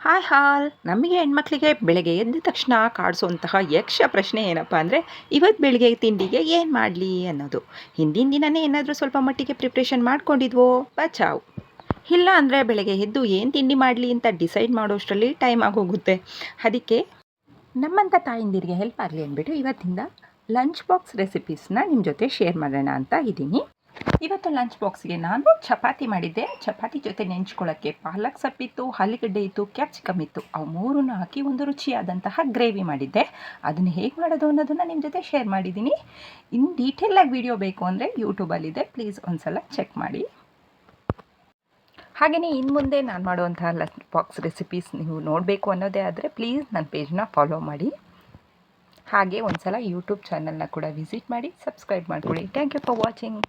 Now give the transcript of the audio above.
Hi ಹಾಲ್ ನಮಗೆ ಹೆಣ್ಮಕ್ಳಿಗೆ ಬೆಳಗ್ಗೆ ಎದ್ದ ತಕ್ಷಣ ಕಾಡಿಸುವಂತಹ ಯಕ್ಷ ಪ್ರಶ್ನೆ ಏನಪ್ಪ ಅಂದರೆ ಇವತ್ತು ಬೆಳಿಗ್ಗೆ ತಿಂಡಿಗೆ ಏನು ಮಾಡಲಿ ಅನ್ನೋದು. ಹಿಂದಿನ ದಿನವೇ ಏನಾದರೂ ಸ್ವಲ್ಪ ಮಟ್ಟಿಗೆ ಪ್ರಿಪ್ರೇಷನ್ ಮಾಡ್ಕೊಂಡಿದ್ವೋ ಬಚಾವ್, ಇಲ್ಲ ಅಂದರೆ ಬೆಳಗ್ಗೆ ಎದ್ದು ಏನು ತಿಂಡಿ ಮಾಡಲಿ ಅಂತ ಡಿಸೈಡ್ ಮಾಡೋಷ್ಟರಲ್ಲಿ ಟೈಮ್ ಆಗೋಗುತ್ತೆ. ಅದಕ್ಕೆ ನಮ್ಮಂಥ ತಾಯಿಂದಿರಿಗೆ ಹೆಲ್ಪ್ ಆಗಲಿ ಅಂದ್ಬಿಟ್ಟು ಇವತ್ತಿಂದ ಲಂಚ್ ಬಾಕ್ಸ್ ರೆಸಿಪೀಸ್ನ ನಿಮ್ಮ ಜೊತೆ ಶೇರ್ ಮಾಡೋಣ ಅಂತ ಇದ್ದೀನಿ. ಇವತ್ತು ಲಂಚ್ ಬಾಕ್ಸ್ಗೆ ನಾನು ಚಪಾತಿ ಮಾಡಿದ್ದೆ. ಚಪಾತಿ ಜೊತೆ ನೆಂಚ್ಕೊಳ್ಳೋಕ್ಕೆ ಪಾಲಕ್ ಸೊಪ್ಪಿತ್ತು, ಆಲೂಗಡ್ಡೆ ಇತ್ತು, ಕ್ಯಾಪ್ಸಿಕಮ್ ಇತ್ತು. ಅವು ಮೂರನ್ನು ಹಾಕಿ ಒಂದು ರುಚಿಯಾದಂತಹ ಗ್ರೇವಿ ಮಾಡಿದ್ದೆ. ಅದನ್ನು ಹೇಗೆ ಮಾಡೋದು ಅನ್ನೋದನ್ನು ನಿಮ್ಮ ಜೊತೆ ಶೇರ್ ಮಾಡಿದ್ದೀನಿ. ಇನ್ನು ಡೀಟೇಲಾಗಿ ವಿಡಿಯೋ ಬೇಕು ಅಂದರೆ ಯೂಟ್ಯೂಬಲ್ಲಿದೆ, ಪ್ಲೀಸ್ ಒಂದ್ಸಲ ಚೆಕ್ ಮಾಡಿ. ಹಾಗೆಯೇ ಇನ್ನು ಮುಂದೆ ನಾನು ಮಾಡುವಂತಹ ಲಂಚ್ ಬಾಕ್ಸ್ ರೆಸಿಪೀಸ್ ನೀವು ನೋಡಬೇಕು ಅನ್ನೋದೇ ಆದರೆ ಪ್ಲೀಸ್ ನನ್ನ ಪೇಜ್ನ ಫಾಲೋ ಮಾಡಿ. ಹಾಗೆ ಒಂದು ಸಲ ಯೂಟ್ಯೂಬ್ ಚಾನಲ್ನ ಕೂಡ ವಿಸಿಟ್ ಮಾಡಿ, ಸಬ್ಸ್ಕ್ರೈಬ್ ಮಾಡ್ಕೊಳ್ಳಿ. Thank you for watching.